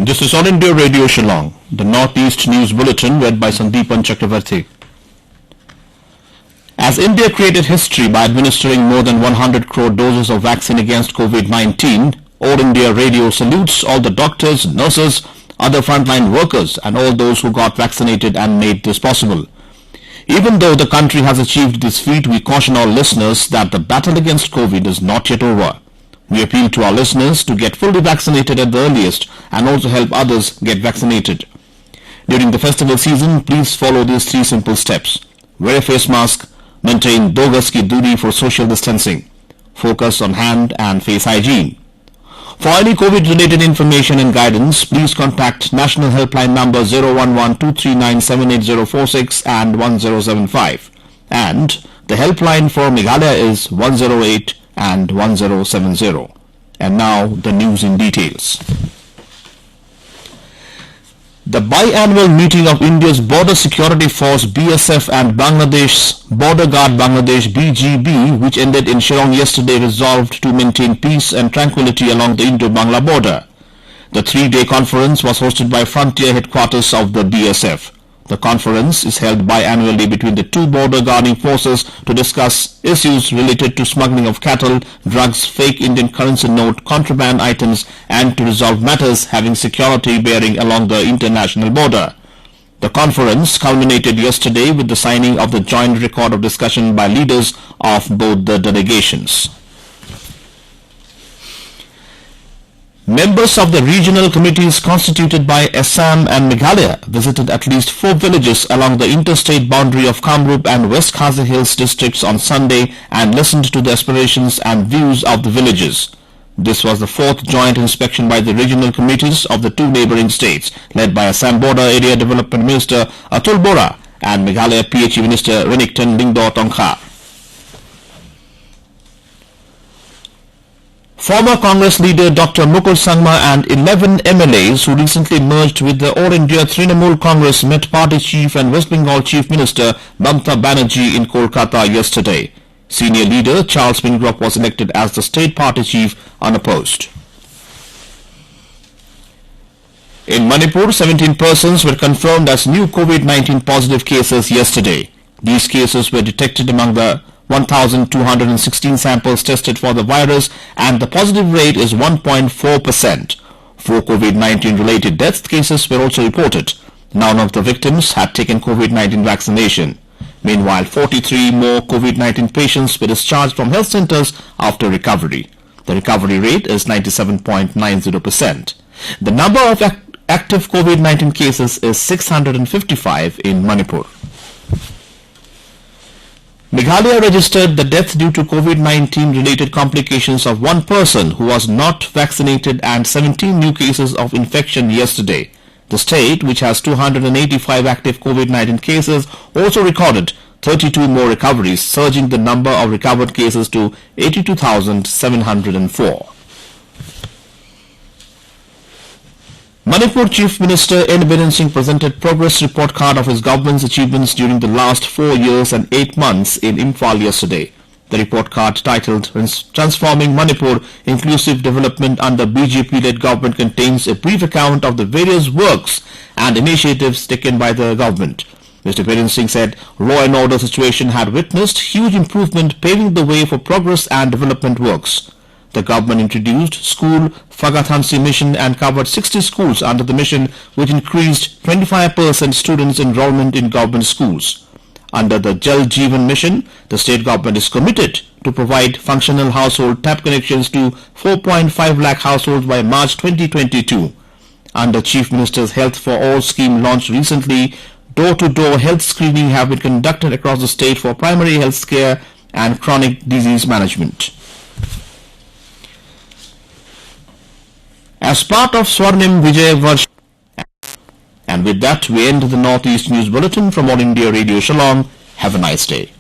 This is All India Radio Shillong, the Northeast News Bulletin read by Sandeepan Chakravarti. As India created history by administering more than 100 crore doses of vaccine against COVID-19, All India Radio salutes all the doctors, nurses, other frontline workers and all those who got vaccinated and made this possible. Even though the country has achieved this feat, we caution all listeners that the battle against COVID is not yet over. We appeal to our listeners to get fully vaccinated at the earliest and also help others get vaccinated. During the festival season, please follow these 3 simple steps. Wear a face mask, maintain 2 gaz ki duri for social distancing, focus on hand and face hygiene. For any COVID-related information and guidance, please contact National Helpline number 011-239-78046 and 1075. And the helpline for Meghalaya is 108 and 1070. And now the news in details. The biannual meeting of India's Border Security Force BSF and Bangladesh's Border Guard Bangladesh BGB, which ended in Shillong yesterday, resolved to maintain peace and tranquility along the Indo-Bangla border. The 3-day conference was hosted by Frontier Headquarters of the BSF. The conference is held biannually between the 2 border guarding forces to discuss issues related to smuggling of cattle, drugs, fake Indian currency note, contraband items, and to resolve matters having security bearing along the international border. The conference culminated yesterday with the signing of the joint record of discussion by leaders of both the delegations. Members of the regional committees constituted by Assam and Meghalaya visited at least 4 villages along the interstate boundary of Kamrup and West Khasi Hills districts on Sunday and listened to the aspirations and views of the villages. This was the 4th joint inspection by the regional committees of the 2 neighboring states, led by Assam Border Area Development Minister Atul Bora and Meghalaya PHE Minister Renikton Lingdo Tongkha. Former Congress leader Dr Mukul Sangma and 11 MLAs who recently merged with the All India Trinamool Congress met Party Chief and West Bengal Chief Minister Mamata Banerjee in Kolkata yesterday. Senior leader Charles Kamrup was elected as the state party chief unopposed. In Manipur, 17 persons were confirmed as new COVID-19 positive cases yesterday. These cases were detected among the 1,216 samples tested for the virus, and the positive rate is 1.4%. 4 COVID-19 related death cases were also reported. None of the victims had taken COVID-19 vaccination. Meanwhile, 43 more COVID-19 patients were discharged from health centers after recovery. The recovery rate is 97.90%. The number of active COVID-19 cases is 655 in Manipur. Meghalaya registered the death due to COVID-19 related complications of 1 person who was not vaccinated and 17 new cases of infection yesterday. The state, which has 285 active COVID-19 cases, also recorded 32 more recoveries, surging the number of recovered cases to 82,704. Manipur Chief Minister N. Singh presented progress report card of his government's achievements during the last 4 years and 8 months in Imphal yesterday. The report card, titled Transforming Manipur Inclusive Development under BJP-led government, contains a brief account of the various works and initiatives taken by the government. Mr. Biren Singh said law and order situation had witnessed huge improvement, paving the way for progress and development works. The government introduced School Fagathansi mission and covered 60 schools under the mission, which increased 25% students' enrollment in government schools. Under the Jal Jeevan mission, the state government is committed to provide functional household tap connections to 4.5 lakh households by March 2022. Under Chief Minister's Health for All scheme launched recently, door-to-door health screening have been conducted across the state for primary health care and chronic disease management. As part of Swarnim Vijay Varsh. And with that, we end the Northeast News Bulletin from All India Radio Shillong. Have a nice day.